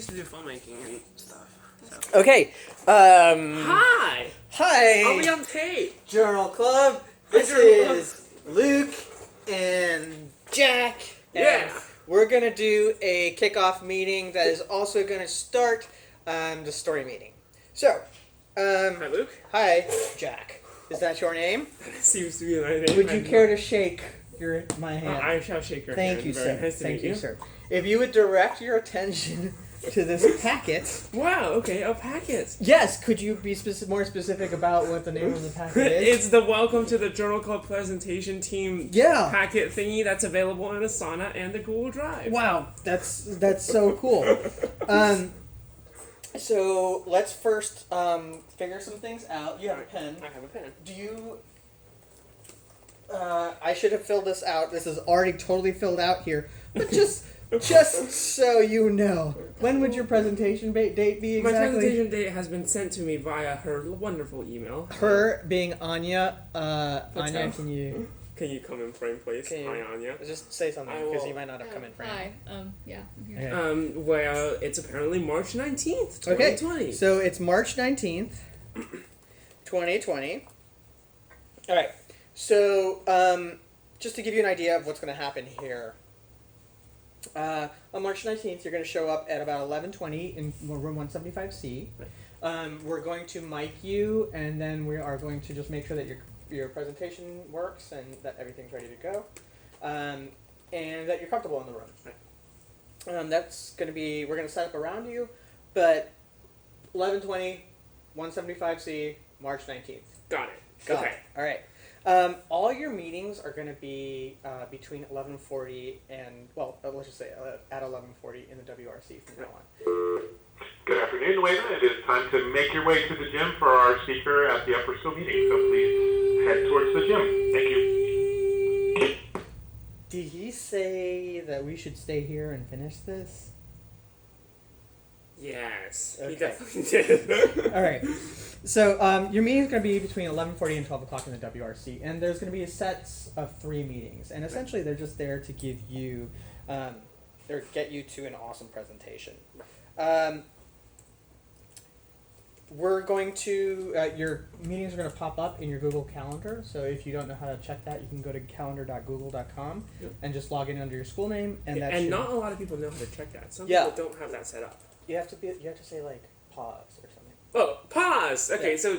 used to do filmmaking and stuff. So. Okay. Hi. Hi. I'll be on tape. Journal Club. This is Luke and Jack. And we're gonna do a kickoff meeting that is also gonna start the story meeting. So. Hi, Luke. Hi, Jack. Is that your name? That seems to be my name. Would you care to shake my hand? I shall shake your hand. Thank you, Very sir. nice to Thank meet you, sir. If you would direct your attention to this packet. Wow, okay, a packet. Yes, could you be more specific about what the name of the packet is? It's the Welcome to the Journal Club Presentation Team packet thingy that's available in Asana and the Google Drive. Wow, that's so cool. So let's first figure some things out. You have a pen. I have a pen. Do you... I should have filled this out. This is already totally filled out here. But just so you know, when would your presentation date be exactly? My presentation date has been sent to me via her wonderful email. Her being Anya. Anya, Can you come in frame, please? Hi, Anya. Just say something, because you might not have come in frame. Hi. Yeah. I'm here. Okay. Well, it's apparently March 19th, 2020. Okay, so it's March 19th, 2020. All right. So, just to give you an idea of what's going to happen here. On March 19th, you're going to show up at about 11:20 in room 175C. Right. We're going to mic you, and then we are going to just make sure that your presentation works and that everything's ready to go, and that you're comfortable in the room. Right. That's going to be, we're going to set up around you, but 11:20, 175C, March 19th. Got it. Got Okay. it. All right. All your meetings are going to be between 11:40 and, well, let's just say at 11:40 in the WRC from now on. Good afternoon, Wayman. It is time to make your way to the gym for our speaker at the upper school meeting. So please head towards the gym. Thank you. Did he say that we should stay here and finish this? Yes, Okay. he definitely did. All right. So your meeting is going to be between 11:40 and 12 o'clock in the WRC, and there's going to be a set of 3 meetings, and essentially they're just there to give you, or get you to an awesome presentation. We're going to, your meetings are going to pop up in your Google Calendar, so if you don't know how to check that, you can go to calendar.google.com and just log in under your school name, and that and not a lot of people know how to check that. Some people don't have that set up. You have to say like pause or something. Oh, pause! Okay, so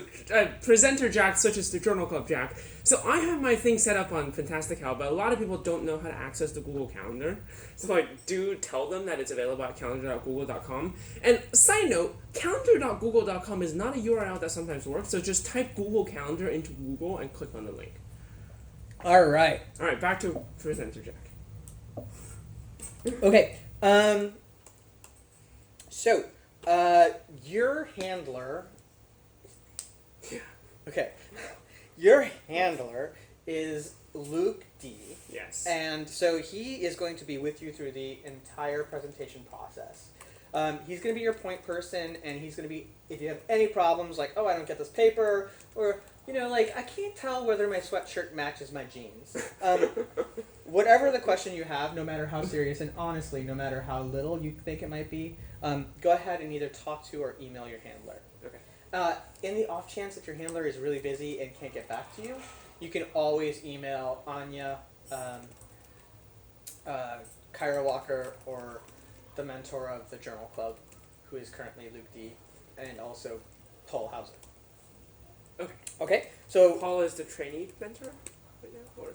presenter Jack switches to Journal Club Jack. So I have my thing set up on Fantastical, but a lot of people don't know how to access the Google Calendar. So do tell them that it's available at calendar.google.com. And side note, calendar.google.com is not a URL that sometimes works, so just type Google Calendar into Google and click on the link. All right. All right, back to presenter Jack. Okay. So, your handler... Yeah. Okay. Your handler is Luke D. Yes. And so he is going to be with you through the entire presentation process. He's going to be your point person, and he's going to be, if you have any problems, like, oh, I don't get this paper, or, like, I can't tell whether my sweatshirt matches my jeans. Whatever the question you have, no matter how serious, and honestly, no matter how little you think it might be, go ahead and either talk to or email your handler. Okay. In the off chance that your handler is really busy and can't get back to you, you can always email Anya, Kyra Walker, or the mentor of the Journal Club, who is currently Luke D, and also Paul Hauser. Okay. Okay, so... Paul is the trainee mentor right now? Or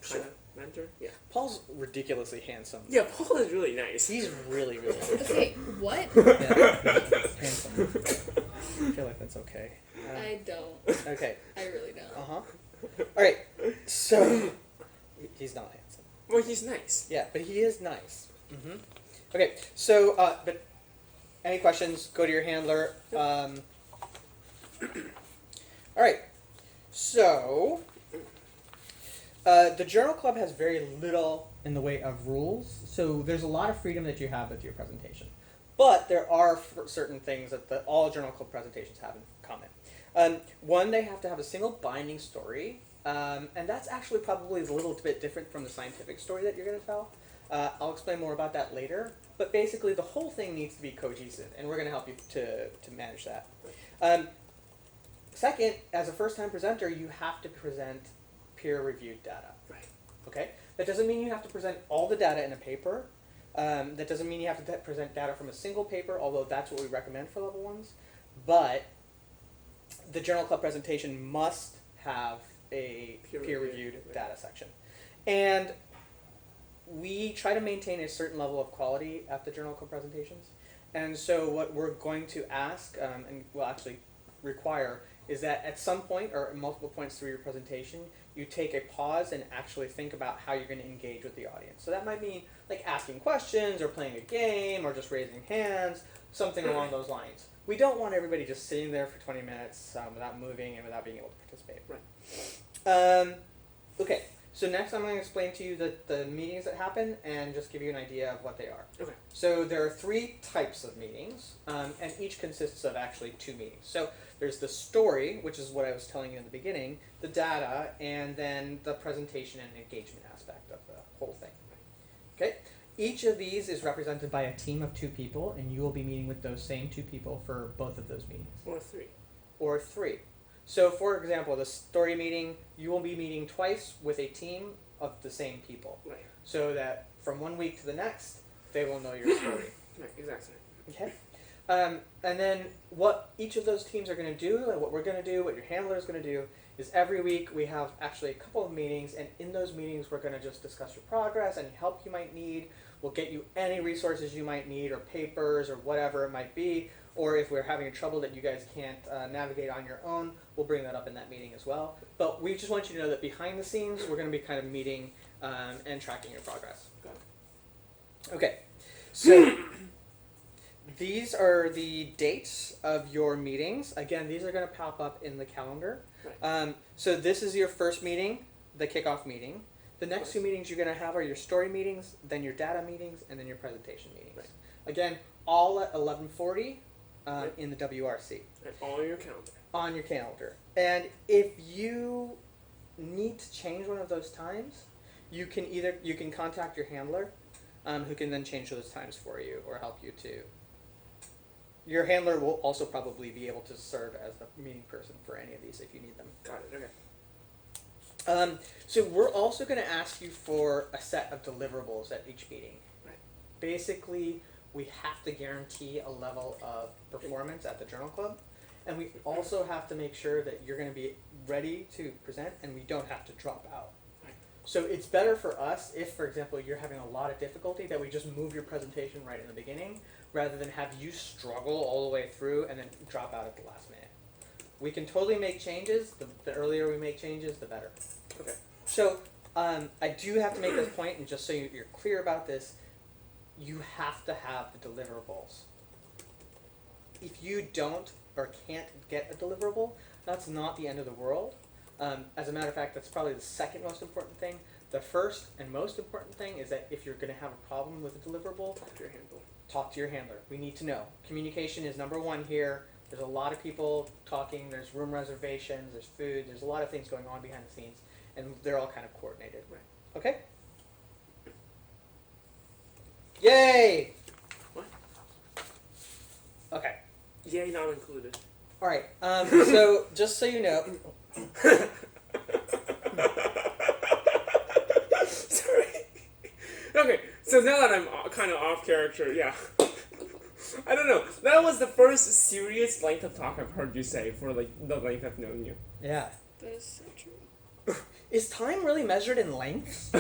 kind of mentor? Yeah. Paul's ridiculously handsome. Yeah, Paul is really nice. He's really, really handsome. Okay, what? Yeah, handsome. I feel like that's okay. I don't. Okay. I really don't. Uh-huh. Alright, so... He's not handsome. Well, he's nice. Yeah, but he is nice. Mm-hmm. Okay, so, but any questions, go to your handler. Alright, so, the Journal Club has very little in the way of rules, so there's a lot of freedom that you have with your presentation. But there are certain things that all Journal Club presentations have in common. One, they have to have a single binding story, and that's actually probably a little bit different from the scientific story that you're going to tell. I'll explain more about that later. but basically the whole thing needs to be cohesive, and we're going to help you to manage that. Second, as a first-time presenter, you have to present peer-reviewed data. Right. Okay? That doesn't mean you have to present all the data in a paper. That doesn't mean you have to present data from a single paper, although that's what we recommend for level 1s. But the Journal Club presentation must have a peer-reviewed data section. And we try to maintain a certain level of quality at the Journal Club presentations. And so what we're going to ask, and will actually require, is that at some point, or at multiple points through your presentation, you take a pause and actually think about how you're going to engage with the audience. So that might mean like asking questions, or playing a game, or just raising hands, something along those lines. We don't want everybody just sitting there for 20 minutes without moving and without being able to participate. Right. Okay, so next I'm going to explain to you the meetings that happen and just give you an idea of what they are. Okay. So there are 3 types of meetings, and each consists of actually 2 meetings. So there's the story, which is what I was telling you in the beginning, the data, and then the presentation and engagement aspect of the whole thing. Okay? Each of these is represented by a team of 2 people, and you will be meeting with those same 2 people for both of those meetings. Or 3. Or 3. So for example, the story meeting, you will be meeting twice with a team of the same people. Right. So that from one week to the next, they will know your story. Right, exactly. Okay? And then what each of those teams are going to do, and what we're going to do, what your handler is going to do, is every week we have actually a couple of meetings, and in those meetings we're going to just discuss your progress, any help you might need. We'll get you any resources you might need, or papers, or whatever it might be. Or if we're having trouble that you guys can't navigate on your own, we'll bring that up in that meeting as well. But we just want you to know that behind the scenes, we're going to be kind of meeting and tracking your progress. Got it. Okay, so these are the dates of your meetings. Again, these are going to pop up in the calendar. Right. So this is your first meeting, the kickoff meeting. The next 2 meetings you're going to have are your story meetings, then your data meetings, and then your presentation meetings. Right. Again, all at 11:40 in the WRC. And all your calendar. On your calendar. And if you need to change one of those times, you can contact your handler, who can then change those times for you or help you to. Your handler will also probably be able to serve as the meeting person for any of these if you need them. Got it, okay. So we're also going to ask you for a set of deliverables at each meeting. Right. Basically, we have to guarantee a level of performance at the Journal Club, and we also have to make sure that you're going to be ready to present and we don't have to drop out. Right. So it's better for us if, for example, you're having a lot of difficulty, that we just move your presentation right in the beginning rather than have you struggle all the way through and then drop out at the last minute. We can totally make changes. The earlier we make changes, the better. Okay. So I do have to make this point, and just so you're clear about this, you have to have the deliverables. If you don't or can't get a deliverable, that's not the end of the world. As a matter of fact, that's probably the second most important thing. The first and most important thing is that if you're going to have a problem with a deliverable, Talk to your handler. Talk to your handler. We need to know. Communication is number 1 here. There's a lot of people talking. There's room reservations. There's food. There's a lot of things going on behind the scenes, and they're all kind of coordinated. Right. Okay? Yay! What? Okay. Yay, not included. All right. So just so you know, Sorry. Okay, so now that I'm kind of off character, yeah. I don't know. That was the first serious length of talk I've heard you say for like the length I've known you. yeah. That is so true. Is time really measured in lengths?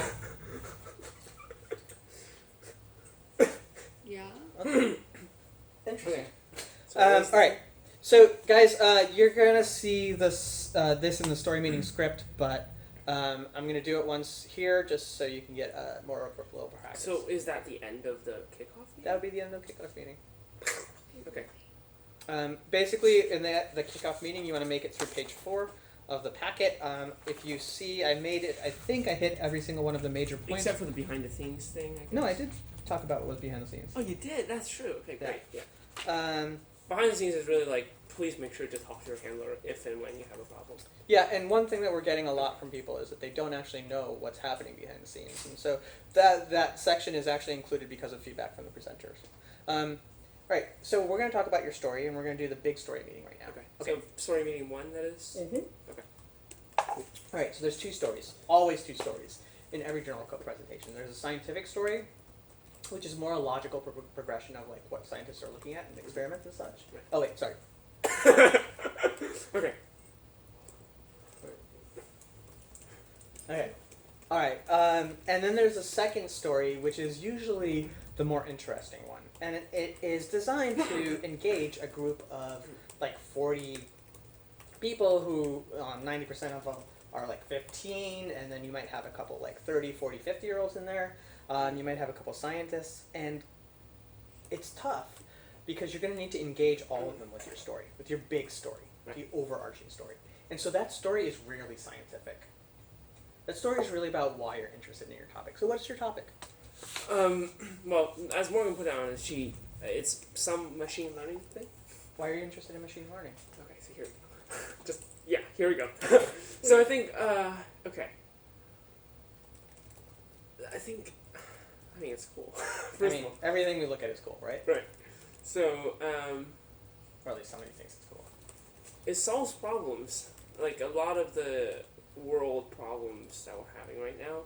Yeah. Interesting. So All right. So, guys, you're gonna see this in the story meeting script, but I'm gonna do it once here just so you can get more of a little practice. So is that the end of the kickoff meeting? that would be the end of the kickoff meeting. Okay. Basically, in the kickoff meeting, you want to make it through page 4 of the packet. If you see, I made it. I think I hit every single one of the major points. Except for the behind the scenes thing, I guess. No, I did talk about what was behind the scenes. Oh, you did? That's true. Okay, great. Yeah. behind the scenes is really like, please make sure to talk to your handler if and when you have a problem. Yeah, and one thing that we're getting a lot from people is that they don't actually know what's happening behind the scenes, and so that section is actually included because of feedback from the presenters. Right, so we're going to talk about your story, and we're going to do the big story meeting right now. Okay. So story meeting 1, that is. Mm-hmm. Okay. All right, so there's 2 stories, always 2 stories in every journal club presentation. There's a scientific story, which is more a logical progression of like what scientists are looking at in experiments and such. Right. Oh wait, sorry. Okay. Okay. All right. And then there's a second story, which is usually the more interesting one, and it is designed to engage a group of like 40 people who 90% of them are like 15, and then you might have a couple like 30, 40, 50-year-olds in there. You might have a couple scientists, and it's tough because you're going to need to engage all of them with your story, with your big story, the overarching story. And so that story is really scientific. That story is really about why you're interested in your topic. So what's your topic? Well, as Morgan put it on his sheet, it's some machine learning thing. Why are you interested in machine learning? Okay, so here we go. So I think, okay. I think it's cool. First of all. Everything we look at is cool, right? Right. So, Or at least somebody thinks it's cool. it solves problems. Like a lot of the world problems that we're having right now,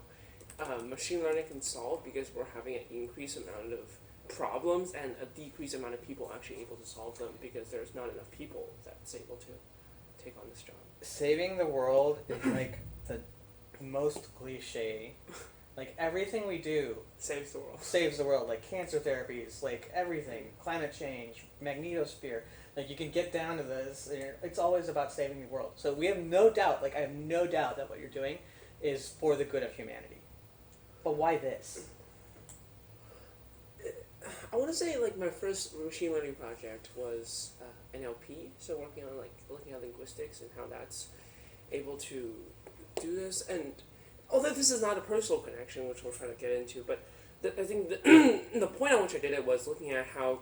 machine learning can solve because we're having an increased amount of problems and a decreased amount of people actually able to solve them because there's not enough people that's able to take on this job. Saving the world is like the most cliche. Like everything we do Saves the world. saves the world. Like cancer therapies, like everything, climate change, magnetosphere. Like you can get down to this. It's always about saving the world. So we have no doubt. Like I have no doubt that what you're doing is for the good of humanity. But why this? I want to say like my first machine learning project was NLP, so working on like looking at linguistics and how that's able to do this. And although this is not a personal connection, which we'll try to get into, but I think the point on which I did it was looking at how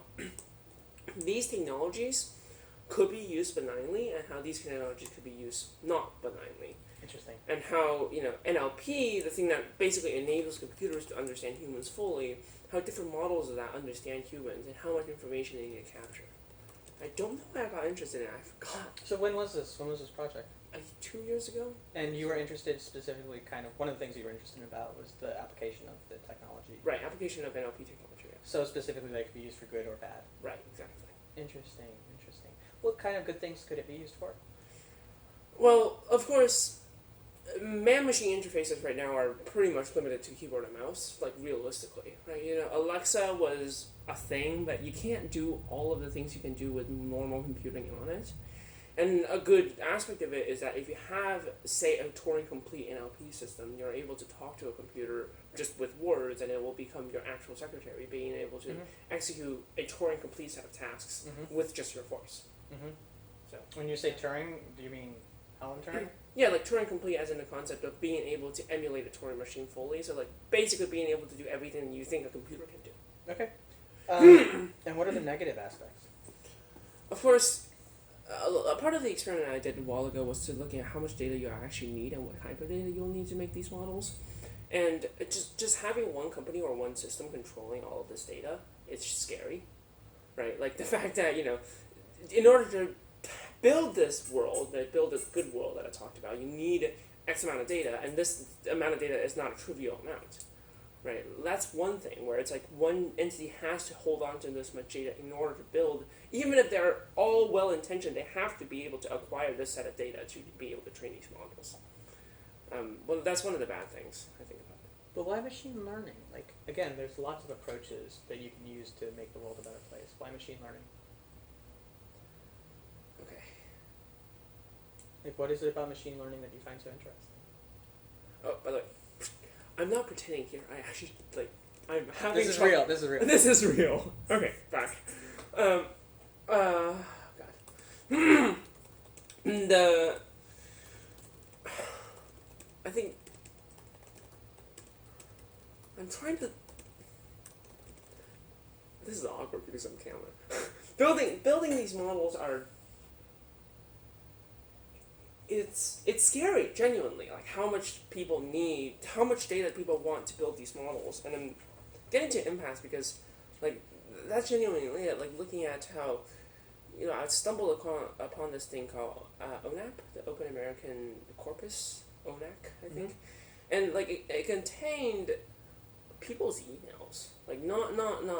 these technologies could be used benignly and how these technologies could be used not benignly. Interesting. And how, NLP, the thing that basically enables computers to understand humans fully, how different models of that understand humans and how much information they need to capture. I don't know why I got interested in it. I forgot. So when was this? When was this project? 2 years ago? And you were interested specifically, kind of, one of the things you were interested about was the application of the technology. Right, application of NLP technology, yeah. So specifically, they could be used for good or bad. Right, exactly. Interesting. What kind of good things could it be used for? Well, of course, man-machine interfaces right now are pretty much limited to keyboard and mouse, like realistically, right? Alexa was a thing, but you can't do all of the things you can do with normal computing on it. And a good aspect of it is that if you have, say, a Turing-complete NLP system, you're able to talk to a computer just with words, and it will become your actual secretary, being able to execute a Turing-complete set of tasks with just your voice. So when you say Turing, do you mean Alan Turing? Yeah, like Turing-complete as in the concept of being able to emulate a Turing machine fully, so like basically being able to do everything you think a computer can do. Okay. And what are the negative aspects? Of course, a part of the experiment I did a while ago was to look at how much data you actually need and what type of data you'll need to make these models. And just having one company or one system controlling all of this data, it's scary, right? Like the fact that, in order to build this world, build this good world that I talked about, you need X amount of data, and this amount of data is not a trivial amount, right? That's one thing where it's like one entity has to hold on to this much data in order to build, even if they're all well-intentioned, they have to be able to acquire this set of data to be able to train these models. Well, that's one of the bad things, I think, about it. But why machine learning? Like, again, there's lots of approaches that you can use to make the world a better place. Why machine learning? Okay. Like, what is it about machine learning that you find so interesting? Oh, by the way, I'm not pretending here. I actually, I'm having This is real. This is real. This is real. Okay, back. God. I think I'm trying to. This is awkward because I'm camera. building these models are. It's scary, genuinely, like how much people need, how much data people want to build these models, and I'm getting to impasse because, like, that's genuinely it. Like looking at how, I stumbled upon this thing called ONAP, the Open American Corpus, ONAC, I think, and like it contained people's emails, like not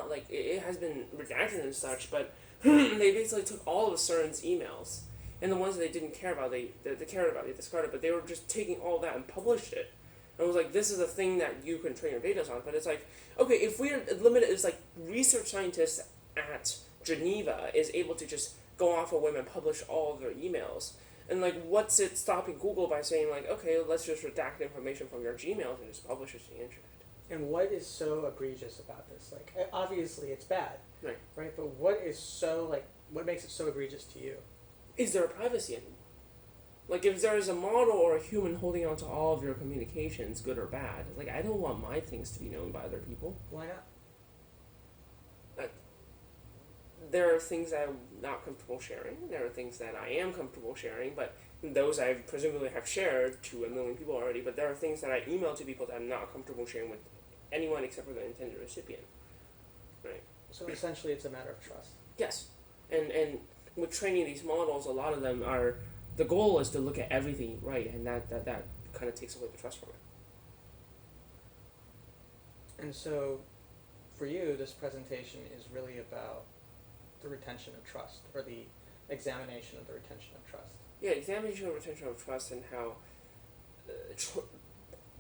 like it has been redacted and such, but they basically took all of CERN's emails. And the ones that they didn't care about, they cared about, they discarded. But they were just taking all that and published it. And it was like, this is a thing that you can train your data on. But it's like, okay, if we're limited, it's like research scientists at Geneva is able to just go off a whim and publish all of their emails. And like, what's it stopping Google by saying like, okay, let's just redact information from your Gmails and just publish it to the internet? And what is so egregious about this? Like, obviously it's bad, Right? But what makes it so egregious to you? Is there a privacy anymore? Like, if there is a model or a human holding on to all of your communications, good or bad, like, I don't want my things to be known by other people. Why not? There are things I'm not comfortable sharing. There are things that I am comfortable sharing, but those I presumably have shared to 1 million people already. But there are things that I email to people that I'm not comfortable sharing with anyone except for the intended recipient. Right? So essentially it's a matter of trust. Yes. And with training these models, a lot of them are, the goal is to look at everything you write, and that kind of takes away the trust from it. And so, for you, this presentation is really about the retention of trust, or the examination of the retention of trust. Yeah, examination of retention of trust, and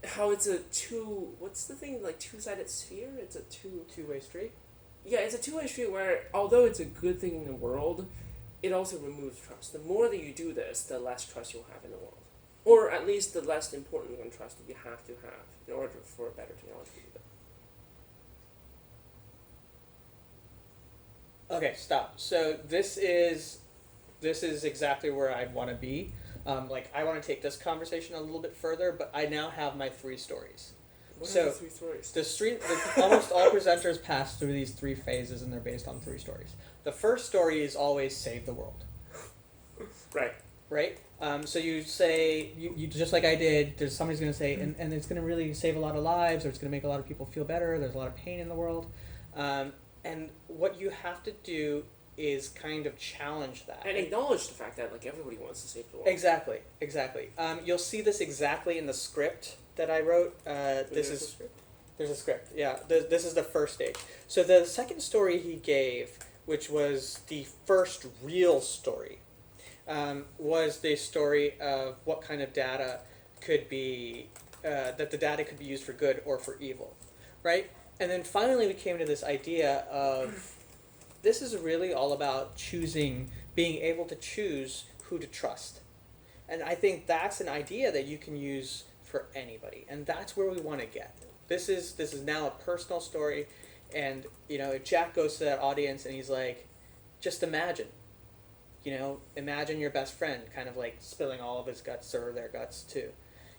how it's a two-sided sphere? It's a two-way street? Yeah, it's a two-way street where, although it's a good thing in the world, it also removes trust. The more that you do this, the less trust you'll have in the world. Or at least the less important one trust that you have to have in order for a better technology to do that. Okay, stop. So this is exactly where I want to be. I want to take this conversation a little bit further, but I now have my 3 stories. What are the 3 stories? Almost all presenters pass through these 3 phases, and they're based on 3 stories. The first story is always save the world. Right. Right? So you say, you just like I did, somebody's going to say, and it's going to really save a lot of lives, or it's going to make a lot of people feel better, there's a lot of pain in the world. And what you have to do is kind of challenge that. And acknowledge the fact that like everybody wants to save the world. Exactly. You'll see this exactly in the script that I wrote. There's a script, yeah. This is the first stage. So the second story he gave, which was the first real story, was the story of what kind of data could be, that the data could be used for good or for evil, right? And then finally we came to this idea of, this is really all about being able to choose who to trust. And I think that's an idea that you can use for anybody. And that's where we want to get. This is now a personal story. And, if Jack goes to that audience and he's like, just imagine your best friend kind of like spilling all of his guts or their guts too.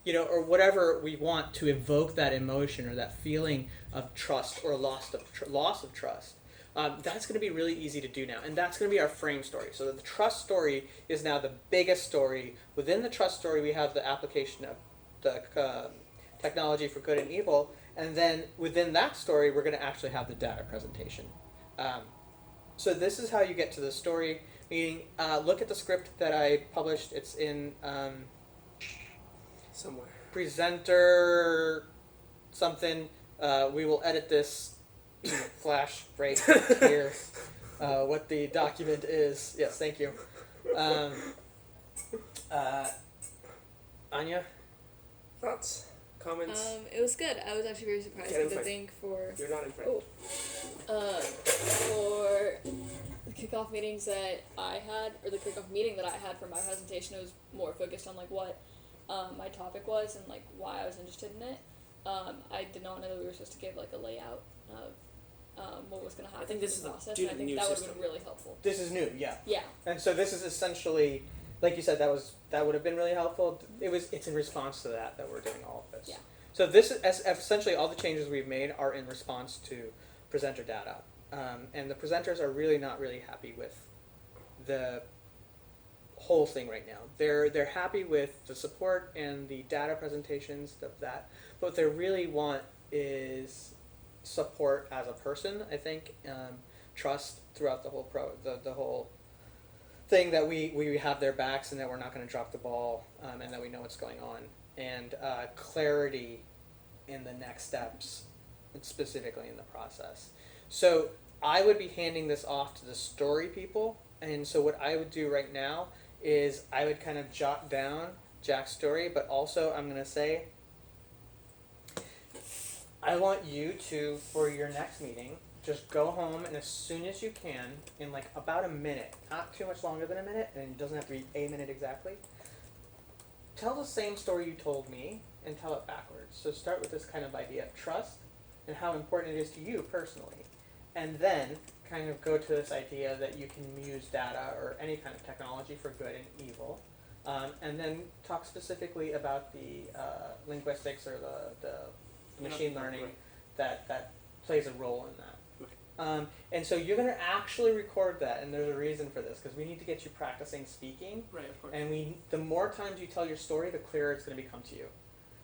Or whatever we want to evoke that emotion or that feeling of trust or loss of trust. That's going to be really easy to do now, and that's going to be our frame story. So the trust story is now the biggest story. Within the trust story, we have the application of the technology for good and evil, and then within that story, we're going to actually have the data presentation. So this is how you get to the story. Meaning, look at the script that I published. It's in somewhere. Presenter something. We will edit this. Flash right here. What the document is. Yes, thank you. Anya? Thoughts? Comments? It was good. I was actually very surprised. Yeah, I think for You're not in front. for the kickoff meetings that I had, or the kickoff meeting that I had for my presentation, it was more focused on like what my topic was and like why I was interested in it. I did not know that we were supposed to give like a layout of what was going to happen. I think this is the process. due to I the think new that would system. have been really helpful. This is new, yeah. Yeah. And so this is essentially, like you said, that would have been really helpful. It's in response to that we're doing all of this. Yeah. So this is essentially all the changes we've made are in response to presenter data. And the presenters are really not really happy with the whole thing right now. They're happy with the support and the data presentations of that. But what they really want is support as a person, I think, trust throughout the whole the whole thing that we have their backs and that we're not going to drop the ball, and that we know what's going on, and clarity in the next steps, specifically in the process. So I would be handing this off to the story people, and so what I would do right now is I would kind of jot down Jack's story, but also I'm going to say, I want you to, for your next meeting, just go home and as soon as you can, in like about a minute, not too much longer than a minute, and it doesn't have to be a minute exactly, tell the same story you told me and tell it backwards. So start with this kind of idea of trust and how important it is to you personally. And then kind of go to this idea that you can use data or any kind of technology for good and evil. And then talk specifically about the linguistics or the machine learning that plays a role in that. And so you're going to actually record that, and there's a reason for this, because we need to get you practicing speaking. Right, of course. And the more times you tell your story, the clearer it's going to become to you.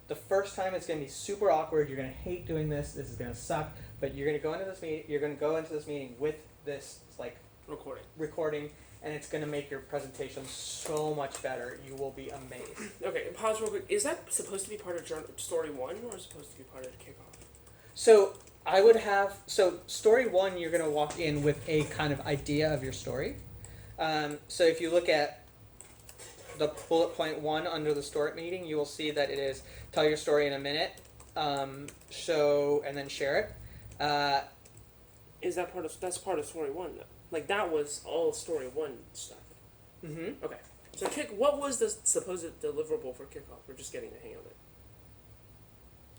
The first time it's going to be super awkward. You're going to hate doing this. This is going to suck. But you're going to go into this meeting. You're going to go into this meeting with this like recording, and it's going to make your presentation so much better. You will be amazed. Okay, pause real quick. Is that supposed to be part of story 1 or is it supposed to be part of the kickoff? So I would have, story 1, you're going to walk in with a kind of idea of your story. So if you look at the bullet point 1 under the story meeting, you will see that it is tell your story in a minute, and then share it. That's part of story 1 though? Like that was all story 1 stuff. Mm-hmm. Okay. So what was the supposed deliverable for kickoff? We're just getting the hang of it.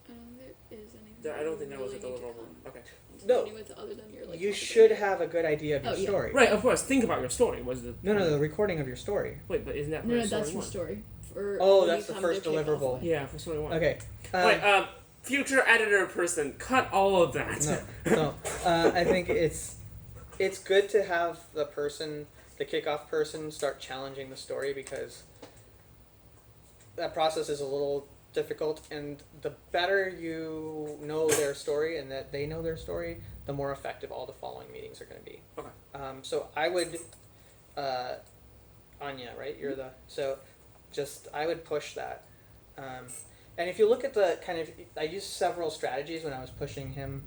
I don't think there is anything. I don't think that was a really need to deliverable. come Okay. No. with other than your, like, You topic should idea. have a good idea of your yeah. story. Right, of course. Think about your story. Was the No, the recording of your story. Wait, but isn't that No, part of story that's for 1? story. For Oh, when that's you the come first to kickoff deliverable. one. Yeah, for story 1. Okay. Wait, future editor person, cut all of that. No. I think it's good to have the kickoff person, start challenging the story, because that process is a little difficult, and the better you know their story and that they know their story, the more effective all the following meetings are going to be. Okay. So I would, Anya, right? You're I would push that. And if you look at I used several strategies when I was pushing him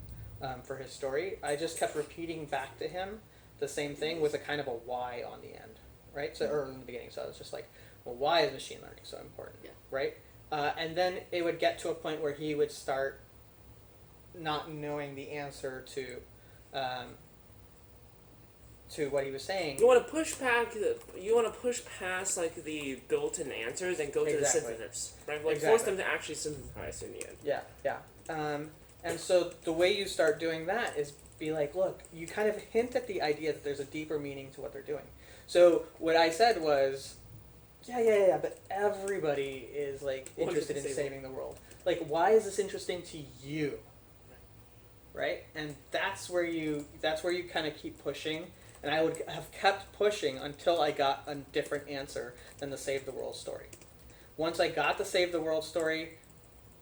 for his story. I just kept repeating back to him the same thing with a kind of a why on the end, right? So, or in the beginning. So I was just like, well, why is machine learning so important, Yeah. right? And then it would get to a point where he would start not knowing the answer to what he was saying. You want to push past like the built-in answers and go to the Exactly. synthesis, right? Like Exactly. force them to actually synthesize in the end. Yeah. And so the way you start doing that is be like, look, you kind of hint at the idea that there's a deeper meaning to what they're doing. So what I said was, yeah, but everybody is like interested in saving the world. Like, why is this interesting to you? Right? And that's where you kind of keep pushing. And I would have kept pushing until I got a different answer than the Save the World story. Once I got the Save the World story,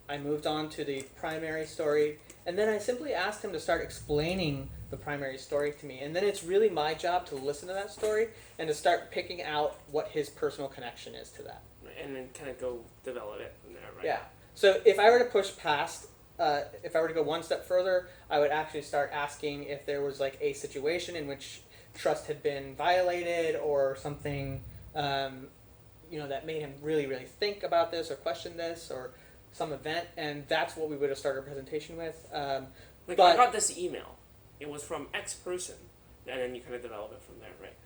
I moved on to the primary story, and then I simply asked him to start explaining the primary story to me. And then it's really my job to listen to that story and to start picking out what his personal connection is to that. And then kind of go develop it from there, right? Yeah. So if I were to push past, if I were to go one step further, I would actually start asking if there was like a situation in which trust had been violated or something, that made him really, really think about this or question this or some event, and that's what we would have started a presentation with. I but got this email. It was from X person, and then you kind of develop it from there, right?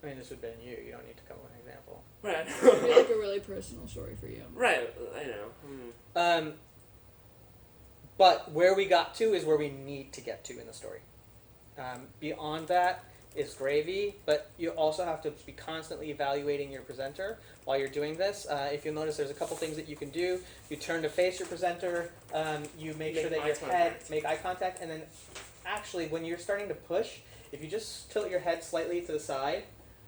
I mean, this would have been you. You don't need to come with an example. Right. It'd be like a really personal story for you. Right. I know. But where we got to is where we need to get to in the story. Beyond that is gravy, but you also have to be constantly evaluating your presenter while you're doing this. If you'll notice, there's a couple things that you can do. You turn to face your presenter. You make sure that your head make eye contact, and then actually, when you're starting to push, if you just tilt your head slightly to the side,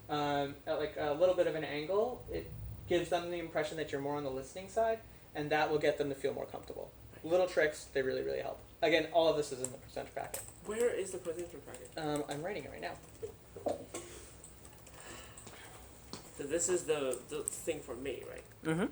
at like a little bit of an angle, it gives them the impression that you're more on the listening side, and that will get them to feel more comfortable. Little tricks, they really, really help. Again, all of this is in the presenter packet. Where is the presenter packet? I'm writing it right now. So this is the thing for me, right? Mm-hmm.